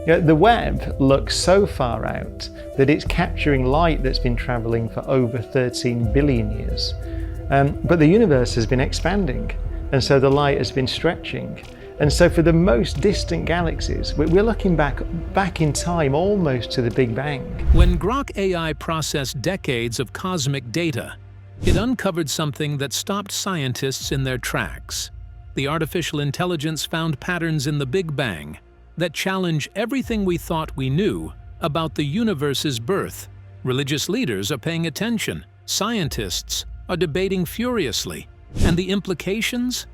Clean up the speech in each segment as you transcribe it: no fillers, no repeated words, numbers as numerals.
The Webb looks so far out that it's capturing light that's been travelling for over 13 billion years. But the universe has been expanding, and so the light has been stretching. And so for the most distant galaxies, we're looking back in time almost to the Big Bang. When Grok AI processed decades of cosmic data, it uncovered something that stopped scientists in their tracks. The artificial intelligence found patterns in the Big Bang that challenge everything we thought we knew about the universe's birth. Religious leaders are paying attention, scientists are debating furiously, and the implications?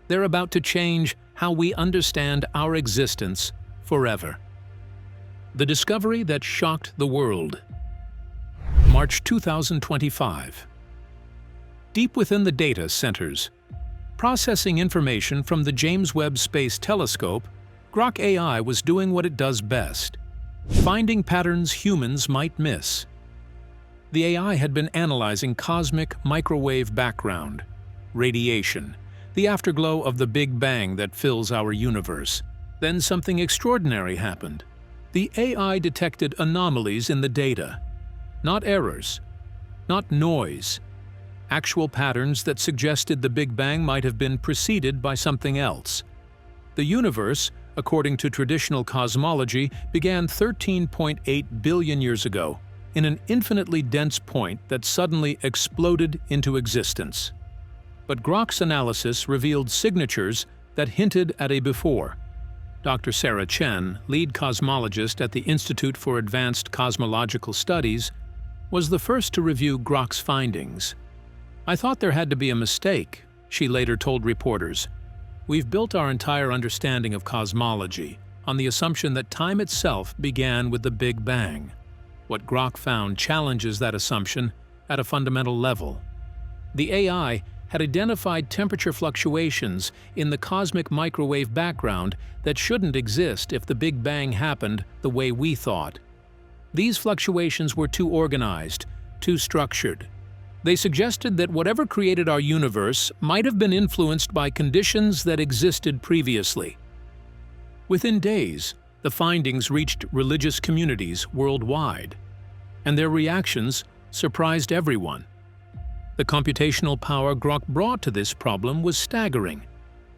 They're about to change how we understand our existence forever. The discovery that shocked the world. March 2025. Deep within the data centers, processing information from the James Webb Space Telescope, Grok AI was doing what it does best, finding patterns humans might miss. The AI had been analyzing cosmic microwave background, radiation, the afterglow of the Big Bang that fills our universe. Then something extraordinary happened. The AI detected anomalies in the data. Not errors, not noise. Actual patterns that suggested the Big Bang might have been preceded by something else. The universe, according to traditional cosmology, began 13.8 billion years ago, in an infinitely dense point that suddenly exploded into existence. But Grok's analysis revealed signatures that hinted at a before. Dr. Sarah Chen, lead cosmologist at the Institute for Advanced Cosmological Studies, was the first to review Grok's findings. "I thought there had to be a mistake," she later told reporters. "We've built our entire understanding of cosmology on the assumption that time itself began with the Big Bang. What Grok found challenges that assumption at a fundamental level. The AI had identified temperature fluctuations in the cosmic microwave background that shouldn't exist if the Big Bang happened the way we thought. These fluctuations were too organized, too structured. They suggested that whatever created our universe might have been influenced by conditions that existed previously." Within days, the findings reached religious communities worldwide, and their reactions surprised everyone. The computational power Grok brought to this problem was staggering.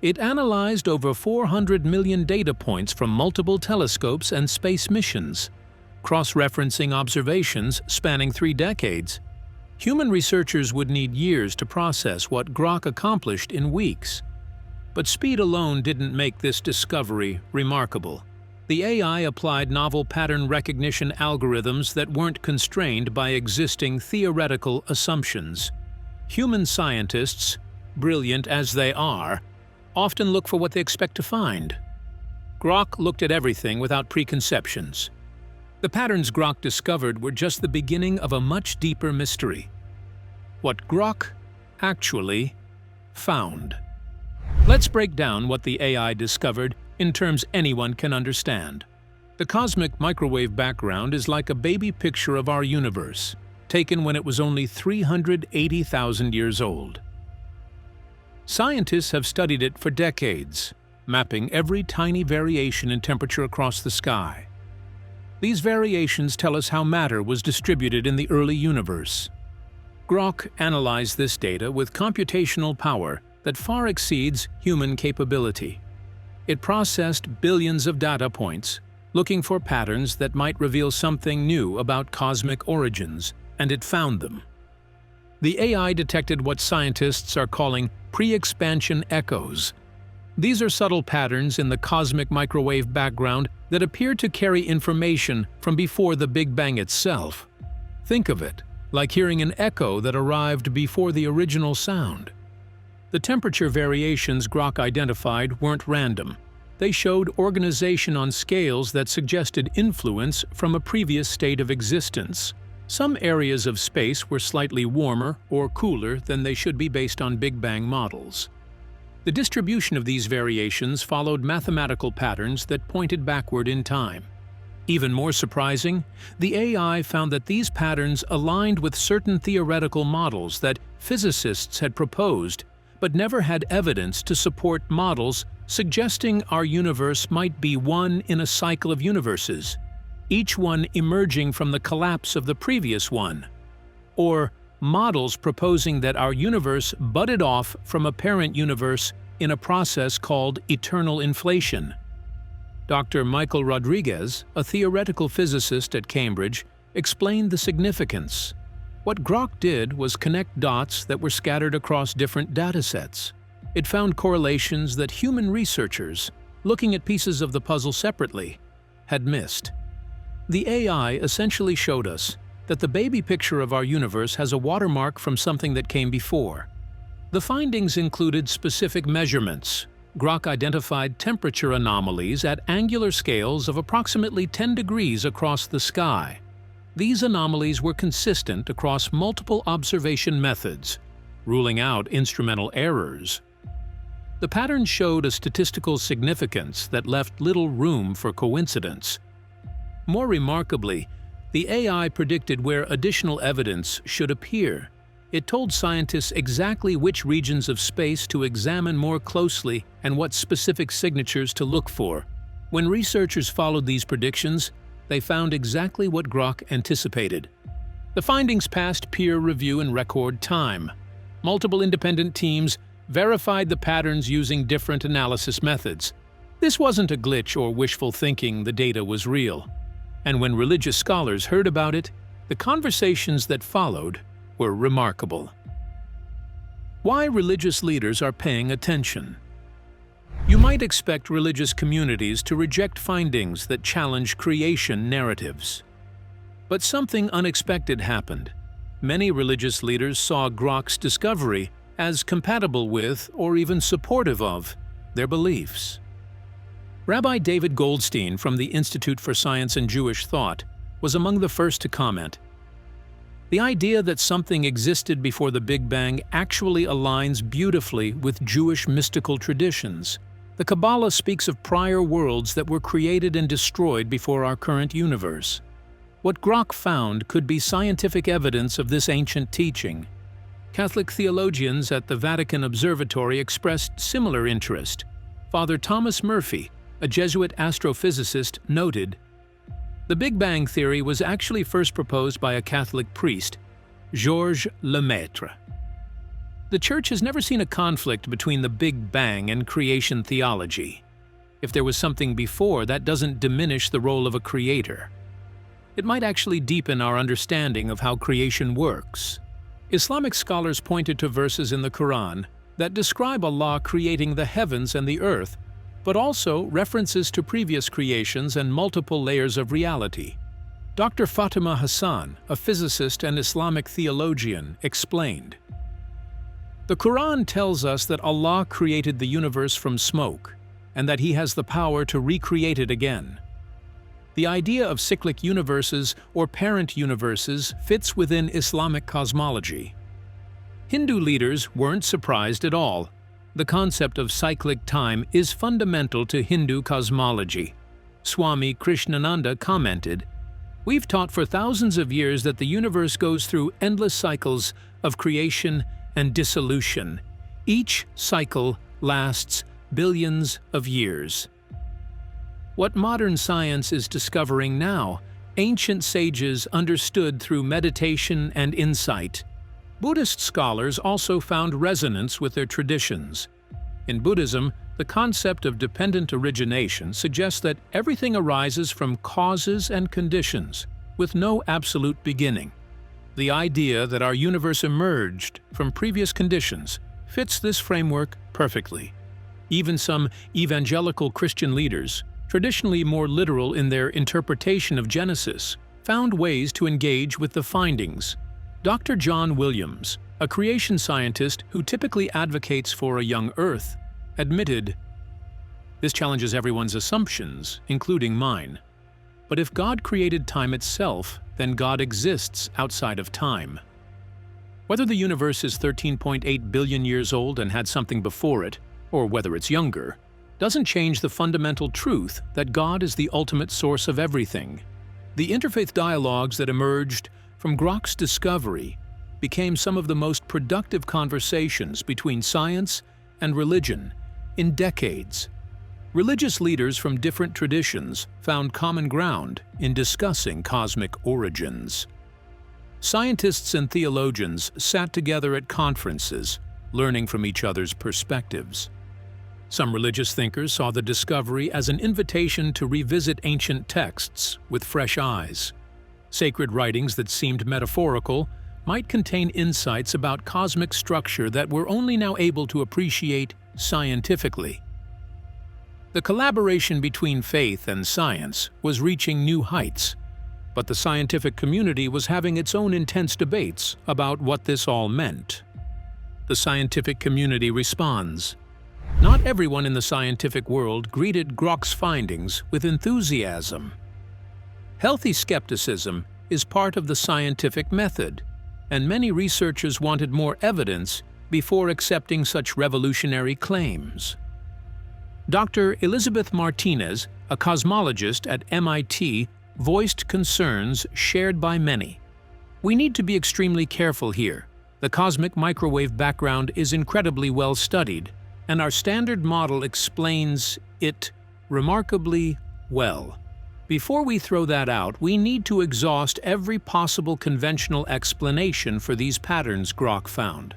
It analyzed over 400 million data points from multiple telescopes and space missions, cross-referencing observations spanning 3 decades. Human researchers would need years to process what Grok accomplished in weeks. But speed alone didn't make this discovery remarkable. The AI applied novel pattern recognition algorithms that weren't constrained by existing theoretical assumptions. Human scientists, brilliant as they are, often look for what they expect to find. Grok looked at everything without preconceptions. The patterns Grok discovered were just the beginning of a much deeper mystery. What Grok actually found. Let's break down what the AI discovered in terms anyone can understand. The cosmic microwave background is like a baby picture of our universe, taken when it was only 380,000 years old. Scientists have studied it for decades, mapping every tiny variation in temperature across the sky. These variations tell us how matter was distributed in the early universe. Grok analyzed this data with computational power that far exceeds human capability. It processed billions of data points, looking for patterns that might reveal something new about cosmic origins, and it found them. The AI detected what scientists are calling pre-expansion echoes. These are subtle patterns in the cosmic microwave background that appear to carry information from before the Big Bang itself. Think of it like hearing an echo that arrived before the original sound. The temperature variations Grok identified weren't random. They showed organization on scales that suggested influence from a previous state of existence. Some areas of space were slightly warmer or cooler than they should be based on Big Bang models. The distribution of these variations followed mathematical patterns that pointed backward in time. Even more surprising, the AI found that these patterns aligned with certain theoretical models that physicists had proposed, but never had evidence to support models suggesting our universe might be one in a cycle of universes, each one emerging from the collapse of the previous one, or models proposing that our universe budded off from a parent universe in a process called eternal inflation. Dr. Michael Rodriguez, a theoretical physicist at Cambridge, explained the significance. What Grok did was connect dots that were scattered across different datasets. It found correlations that human researchers, looking at pieces of the puzzle separately, had missed. The AI essentially showed us that the baby picture of our universe has a watermark from something that came before. The findings included specific measurements. Grok identified temperature anomalies at angular scales of approximately 10 degrees across the sky. These anomalies were consistent across multiple observation methods, ruling out instrumental errors. The patterns showed a statistical significance that left little room for coincidence. More remarkably, the AI predicted where additional evidence should appear. It told scientists exactly which regions of space to examine more closely and what specific signatures to look for. When researchers followed these predictions, they found exactly what Grok anticipated. The findings passed peer review in record time. Multiple independent teams verified the patterns using different analysis methods. This wasn't a glitch or wishful thinking, the data was real. And when religious scholars heard about it, the conversations that followed were remarkable. Why religious leaders are paying attention. You might expect religious communities to reject findings that challenge creation narratives. But something unexpected happened. Many religious leaders saw Grok's discovery as compatible with, or even supportive of, their beliefs. Rabbi David Goldstein from the Institute for Science and Jewish Thought was among the first to comment. The idea that something existed before the Big Bang actually aligns beautifully with Jewish mystical traditions. The Kabbalah speaks of prior worlds that were created and destroyed before our current universe. What Grok found could be scientific evidence of this ancient teaching. Catholic theologians at the Vatican Observatory expressed similar interest. Father Thomas Murphy, a Jesuit astrophysicist, noted, "The Big Bang theory was actually first proposed by a Catholic priest, Georges Lemaitre. The Church has never seen a conflict between the Big Bang and creation theology. If there was something before, that doesn't diminish the role of a creator. It might actually deepen our understanding of how creation works." Islamic scholars pointed to verses in the Quran that describe Allah creating the heavens and the earth, but also references to previous creations and multiple layers of reality. Dr. Fatima Hassan, a physicist and Islamic theologian, explained, "The Quran tells us that Allah created the universe from smoke, and that He has the power to recreate it again. The idea of cyclic universes or parent universes fits within Islamic cosmology." Hindu leaders weren't surprised at all. The concept of cyclic time is fundamental to Hindu cosmology. Swami Krishnananda commented, "We've taught for thousands of years that the universe goes through endless cycles of creation and dissolution. Each cycle lasts billions of years." What modern science is discovering now, ancient sages understood through meditation and insight. Buddhist scholars also found resonance with their traditions. In Buddhism, the concept of dependent origination suggests that everything arises from causes and conditions, with no absolute beginning. The idea that our universe emerged from previous conditions fits this framework perfectly. Even some evangelical Christian leaders, traditionally more literal in their interpretation of Genesis, found ways to engage with the findings. Dr. John Williams, a creation scientist who typically advocates for a young Earth, admitted, "This challenges everyone's assumptions, including mine. But if God created time itself, then God exists outside of time. Whether the universe is 13.8 billion years old and had something before it, or whether it's younger, doesn't change the fundamental truth that God is the ultimate source of everything." The interfaith dialogues that emerged from Grok's discovery became some of the most productive conversations between science and religion in decades. Religious leaders from different traditions found common ground in discussing cosmic origins. Scientists and theologians sat together at conferences, learning from each other's perspectives. Some religious thinkers saw the discovery as an invitation to revisit ancient texts with fresh eyes. Sacred writings that seemed metaphorical might contain insights about cosmic structure that we're only now able to appreciate scientifically. The collaboration between faith and science was reaching new heights, but the scientific community was having its own intense debates about what this all meant. The scientific community responds. Not everyone in the scientific world greeted Grok's findings with enthusiasm. Healthy skepticism is part of the scientific method, and many researchers wanted more evidence before accepting such revolutionary claims. Dr. Elizabeth Martinez, a cosmologist at MIT, voiced concerns shared by many. We need to be extremely careful here. The cosmic microwave background is incredibly well studied, and our standard model explains it remarkably well. Before we throw that out, we need to exhaust every possible conventional explanation for these patterns Grok found.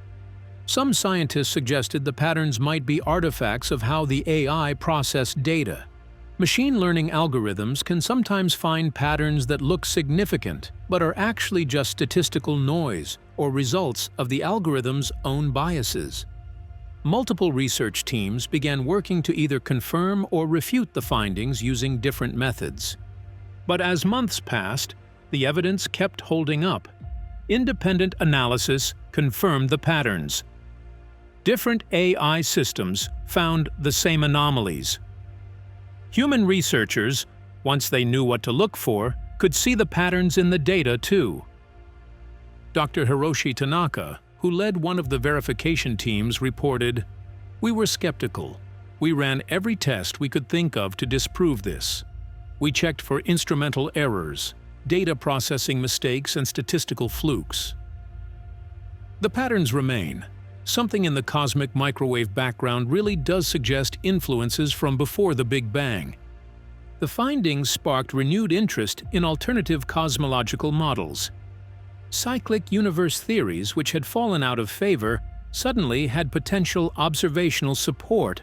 Some scientists suggested the patterns might be artifacts of how the AI processed data. Machine learning algorithms can sometimes find patterns that look significant, but are actually just statistical noise or results of the algorithm's own biases. Multiple research teams began working to either confirm or refute the findings using different methods. But as months passed, the evidence kept holding up. Independent analysis confirmed the patterns. Different AI systems found the same anomalies. Human researchers, once they knew what to look for, could see the patterns in the data too. Dr. Hiroshi Tanaka, who led one of the verification teams, reported, "We were skeptical. We ran every test we could think of to disprove this. We checked for instrumental errors, data processing mistakes, and statistical flukes." The patterns remain. Something in the cosmic microwave background really does suggest influences from before the Big Bang. The findings sparked renewed interest in alternative cosmological models. Cyclic universe theories, which had fallen out of favor, suddenly had potential observational support.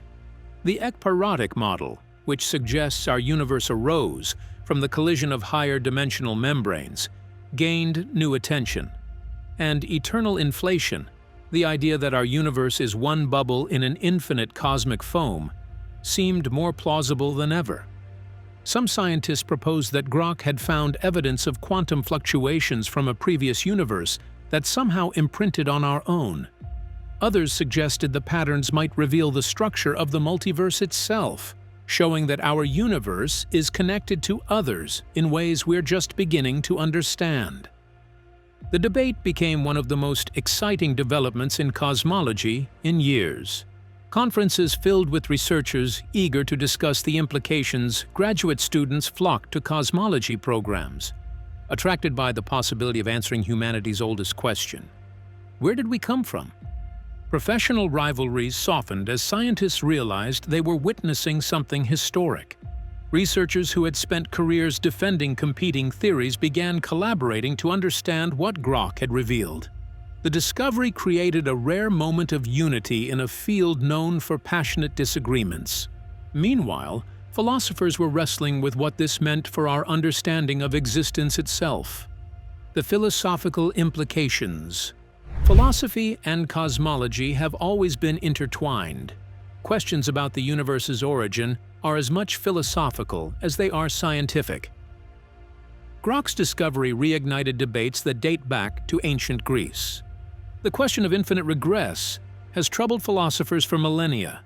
The ekpyrotic model, which suggests our universe arose from the collision of higher dimensional membranes, gained new attention. And eternal inflation, the idea that our universe is one bubble in an infinite cosmic foam, seemed more plausible than ever. Some scientists proposed that Grok had found evidence of quantum fluctuations from a previous universe that somehow imprinted on our own. Others suggested the patterns might reveal the structure of the multiverse itself, showing that our universe is connected to others in ways we're just beginning to understand. The debate became one of the most exciting developments in cosmology in years. Conferences filled with researchers eager to discuss the implications. Graduate students flocked to cosmology programs, attracted by the possibility of answering humanity's oldest question: where did we come from? Professional rivalries softened as scientists realized they were witnessing something historic. Researchers who had spent careers defending competing theories began collaborating to understand what Grok had revealed. The discovery created a rare moment of unity in a field known for passionate disagreements. Meanwhile, philosophers were wrestling with what this meant for our understanding of existence itself. The philosophical implications. Philosophy and cosmology have always been intertwined. Questions about the universe's origin are as much philosophical as they are scientific. Grok's discovery reignited debates that date back to ancient Greece. The question of infinite regress has troubled philosophers for millennia.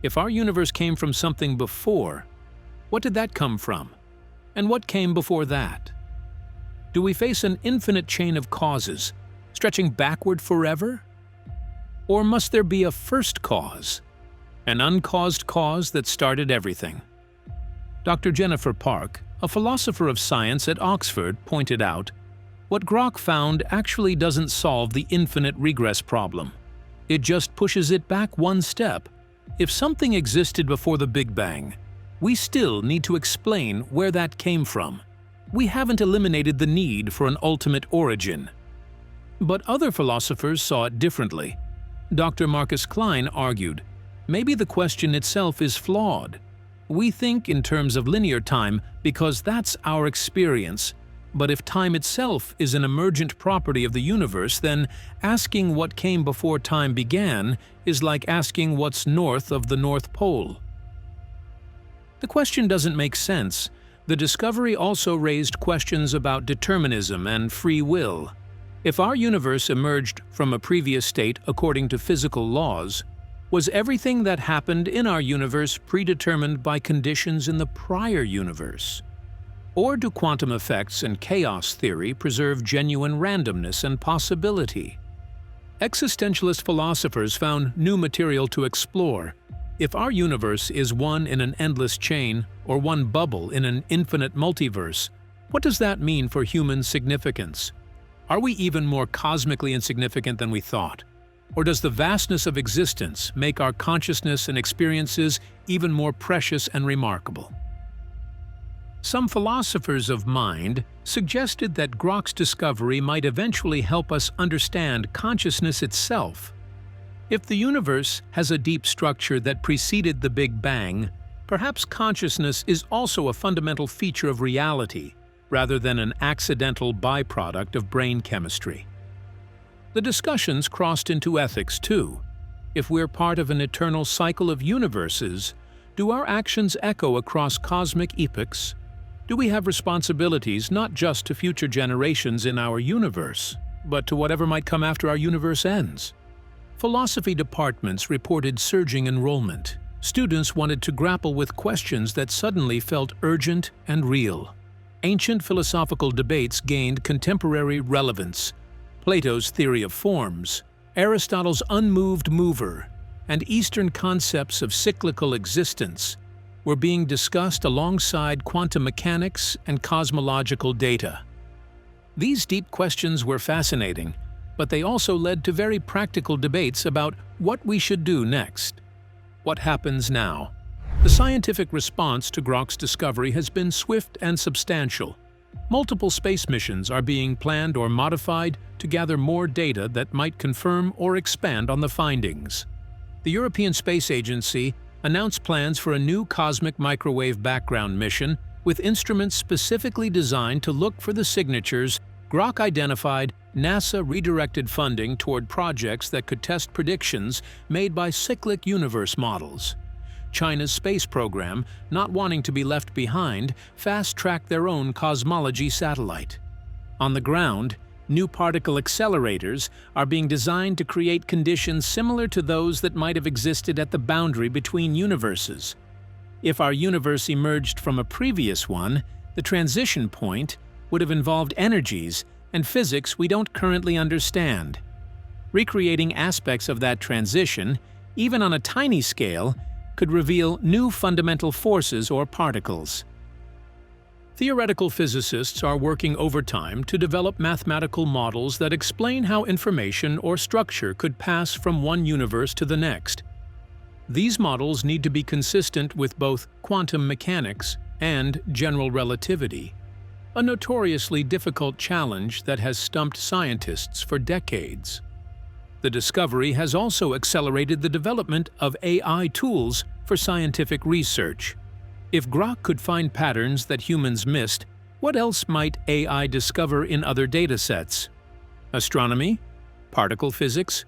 If our universe came from something before, what did that come from? And what came before that? Do we face an infinite chain of causes, stretching backward forever? Or must there be a first cause? An uncaused cause that started everything. Dr. Jennifer Park, a philosopher of science at Oxford, pointed out, what Grok found actually doesn't solve the infinite regress problem. It just pushes it back one step, If something existed before the Big Bang, we still need to explain where that came from. We haven't eliminated the need for an ultimate origin. But other philosophers saw it differently. Dr. Marcus Klein argued, maybe the question itself is flawed. We think in terms of linear time because that's our experience. But if time itself is an emergent property of the universe, then asking what came before time began is like asking what's north of the North Pole. The question doesn't make sense. The discovery also raised questions about determinism and free will. If our universe emerged from a previous state according to physical laws, was everything that happened in our universe predetermined by conditions in the prior universe? Or do quantum effects and chaos theory preserve genuine randomness and possibility? Existentialist philosophers found new material to explore. If our universe is one in an endless chain or one bubble in an infinite multiverse, what does that mean for human significance? Are we even more cosmically insignificant than we thought? Or does the vastness of existence make our consciousness and experiences even more precious and remarkable? Some philosophers of mind suggested that Grok's discovery might eventually help us understand consciousness itself. If the universe has a deep structure that preceded the Big Bang, perhaps consciousness is also a fundamental feature of reality, rather than an accidental byproduct of brain chemistry. The discussions crossed into ethics too. If we're part of an eternal cycle of universes, do our actions echo across cosmic epochs? Do we have responsibilities not just to future generations in our universe, but to whatever might come after our universe ends? Philosophy departments reported surging enrollment. Students wanted to grapple with questions that suddenly felt urgent and real. Ancient philosophical debates gained contemporary relevance. Plato's theory of forms, Aristotle's unmoved mover, and Eastern concepts of cyclical existence were being discussed alongside quantum mechanics and cosmological data. These deep questions were fascinating, but they also led to very practical debates about what we should do next. What happens now? The scientific response to Grok's discovery has been swift and substantial. Multiple space missions are being planned or modified to gather more data that might confirm or expand on the findings. The European Space Agency announced plans for a new cosmic microwave background mission with instruments specifically designed to look for the signatures. Grok identified NASA redirected funding toward projects that could test predictions made by cyclic universe models. China's space program, not wanting to be left behind, fast-tracked their own cosmology satellite. On the ground, new particle accelerators are being designed to create conditions similar to those that might have existed at the boundary between universes. If our universe emerged from a previous one, the transition point would have involved energies and physics we don't currently understand. Recreating aspects of that transition, even on a tiny scale, could reveal new fundamental forces or particles. Theoretical physicists are working overtime to develop mathematical models that explain how information or structure could pass from one universe to the next. These models need to be consistent with both quantum mechanics and general relativity, a notoriously difficult challenge that has stumped scientists for decades. The discovery has also accelerated the development of AI tools for scientific research. If Grok could find patterns that humans missed, what else might AI discover in other datasets? Astronomy, particle physics,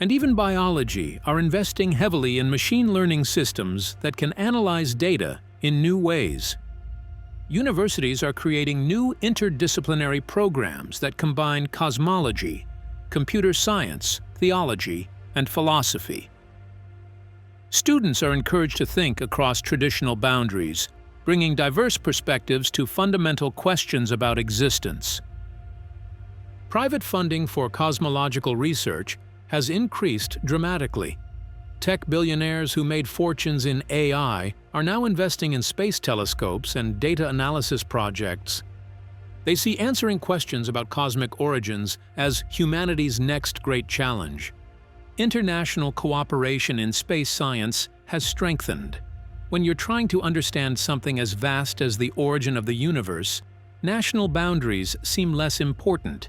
and even biology are investing heavily in machine learning systems that can analyze data in new ways. Universities are creating new interdisciplinary programs that combine cosmology, computer science, theology, and philosophy. Students are encouraged to think across traditional boundaries, bringing diverse perspectives to fundamental questions about existence. Private funding for cosmological research has increased dramatically. Tech billionaires who made fortunes in AI are now investing in space telescopes and data analysis projects. They see answering questions about cosmic origins as humanity's next great challenge. International cooperation in space science has strengthened. When you're trying to understand something as vast as the origin of the universe, national boundaries seem less important.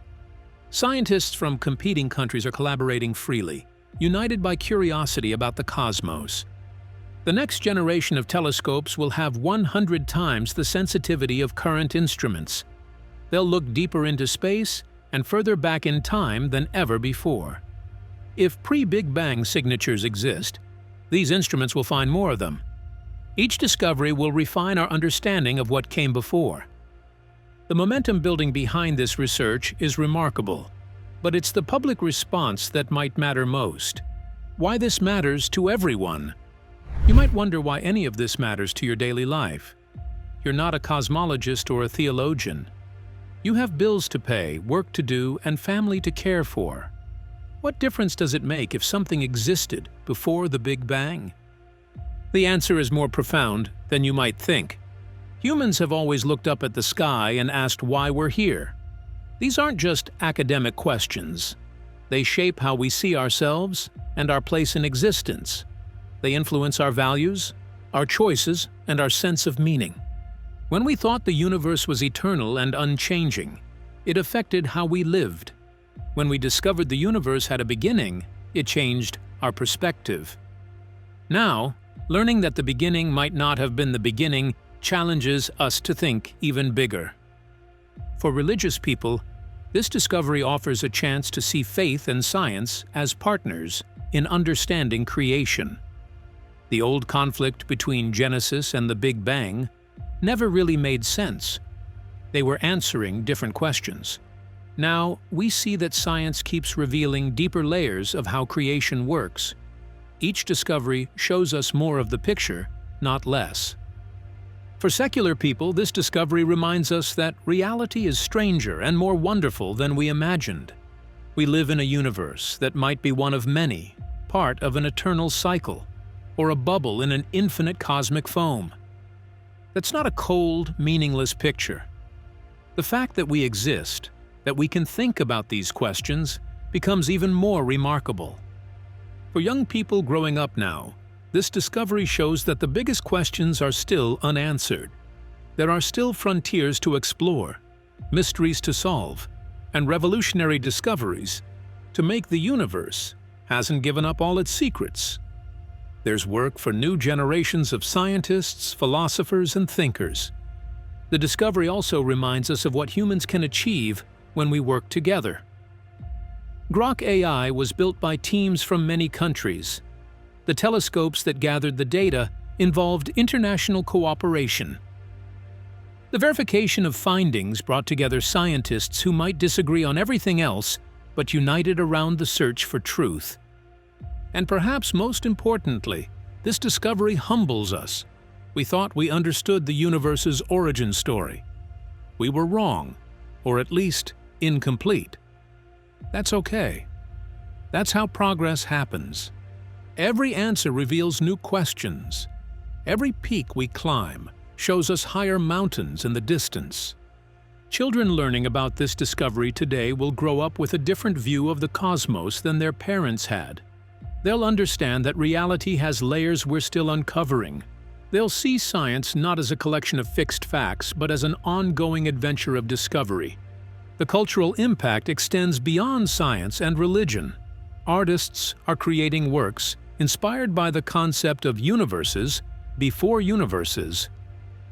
Scientists from competing countries are collaborating freely, united by curiosity about the cosmos. The next generation of telescopes will have 100 times the sensitivity of current instruments. They'll look deeper into space and further back in time than ever before. If pre-Big Bang signatures exist, these instruments will find more of them. Each discovery will refine our understanding of what came before. The momentum building behind this research is remarkable, but it's the public response that might matter most. Why this matters to everyone. You might wonder why any of this matters to your daily life. You're not a cosmologist or a theologian. You have bills to pay, work to do, and family to care for. What difference does it make if something existed before the Big Bang? The answer is more profound than you might think. Humans have always looked up at the sky and asked why we're here. These aren't just academic questions. They shape how we see ourselves and our place in existence. They influence our values, our choices, and our sense of meaning. When we thought the universe was eternal and unchanging, it affected how we lived. When we discovered the universe had a beginning, it changed our perspective. Now, learning that the beginning might not have been the beginning challenges us to think even bigger. For religious people, this discovery offers a chance to see faith and science as partners in understanding creation. The old conflict between Genesis and the Big Bang never really made sense. They were answering different questions. Now, we see that science keeps revealing deeper layers of how creation works. Each discovery shows us more of the picture, not less. For secular people, this discovery reminds us that reality is stranger and more wonderful than we imagined. We live in a universe that might be one of many, part of an eternal cycle, or a bubble in an infinite cosmic foam. That's not a cold, meaningless picture. The fact that we exist, that we can think about these questions, becomes even more remarkable. For young people growing up now, this discovery shows that the biggest questions are still unanswered. There are still frontiers to explore, mysteries to solve, and revolutionary discoveries to make the universe hasn't given up all its secrets. There's work for new generations of scientists, philosophers, and thinkers. The discovery also reminds us of what humans can achieve when we work together. Grok AI was built by teams from many countries. The telescopes that gathered the data involved international cooperation. The verification of findings brought together scientists who might disagree on everything else, but united around the search for truth. And perhaps most importantly, this discovery humbles us. We thought we understood the universe's origin story. We were wrong, or at least incomplete. That's okay. That's how progress happens. Every answer reveals new questions. Every peak we climb shows us higher mountains in the distance. Children learning about this discovery today will grow up with a different view of the cosmos than their parents had. They'll understand that reality has layers we're still uncovering. They'll see science not as a collection of fixed facts, but as an ongoing adventure of discovery. The cultural impact extends beyond science and religion. Artists are creating works inspired by the concept of universes before universes.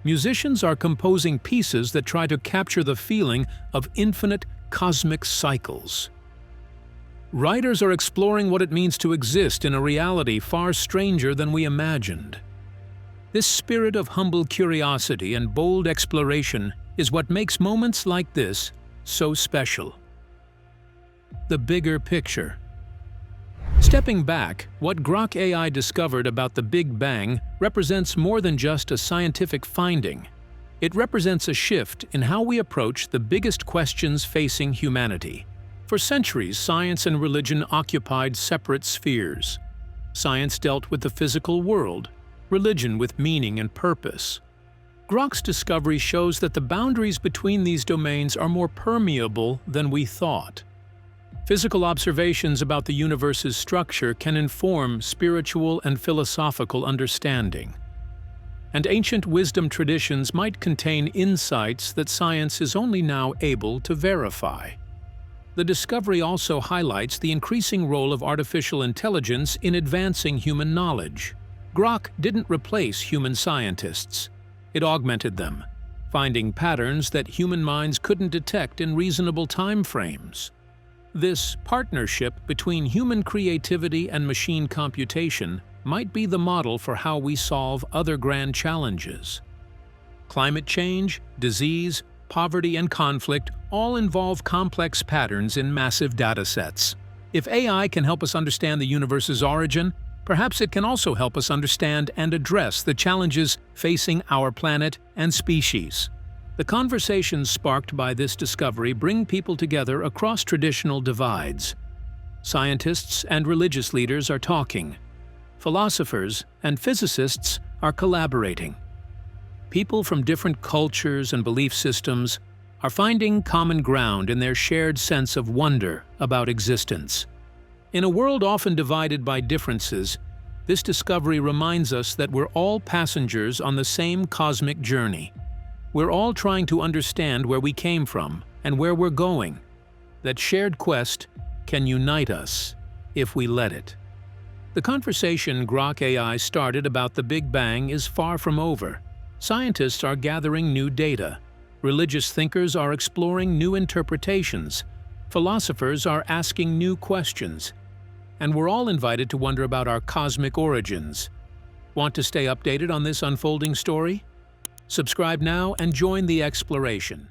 Musicians are composing pieces that try to capture the feeling of infinite cosmic cycles. Writers are exploring what it means to exist in a reality far stranger than we imagined. This spirit of humble curiosity and bold exploration is what makes moments like this so special. The bigger picture. Stepping back, what Grok AI discovered about the Big Bang represents more than just a scientific finding. It represents a shift in how we approach the biggest questions facing humanity. For centuries, science and religion occupied separate spheres. Science dealt with the physical world, religion with meaning and purpose. Grok's discovery shows that the boundaries between these domains are more permeable than we thought. Physical observations about the universe's structure can inform spiritual and philosophical understanding. And ancient wisdom traditions might contain insights that science is only now able to verify. The discovery also highlights the increasing role of artificial intelligence in advancing human knowledge. Grok didn't replace human scientists. It augmented them, finding patterns that human minds couldn't detect in reasonable time frames. This partnership between human creativity and machine computation might be the model for how we solve other grand challenges. Climate change, disease, poverty, and conflict all involve complex patterns in massive datasets. If AI can help us understand the universe's origin, perhaps it can also help us understand and address the challenges facing our planet and species. The conversations sparked by this discovery bring people together across traditional divides. Scientists and religious leaders are talking. Philosophers and physicists are collaborating. People from different cultures and belief systems are finding common ground in their shared sense of wonder about existence. In a world often divided by differences, this discovery reminds us that we're all passengers on the same cosmic journey. We're all trying to understand where we came from and where we're going. That shared quest can unite us if we let it. The conversation Grok AI started about the Big Bang is far from over. Scientists are gathering new data. Religious thinkers are exploring new interpretations. Philosophers are asking new questions. And we're all invited to wonder about our cosmic origins. Want to stay updated on this unfolding story? Subscribe now and join the exploration.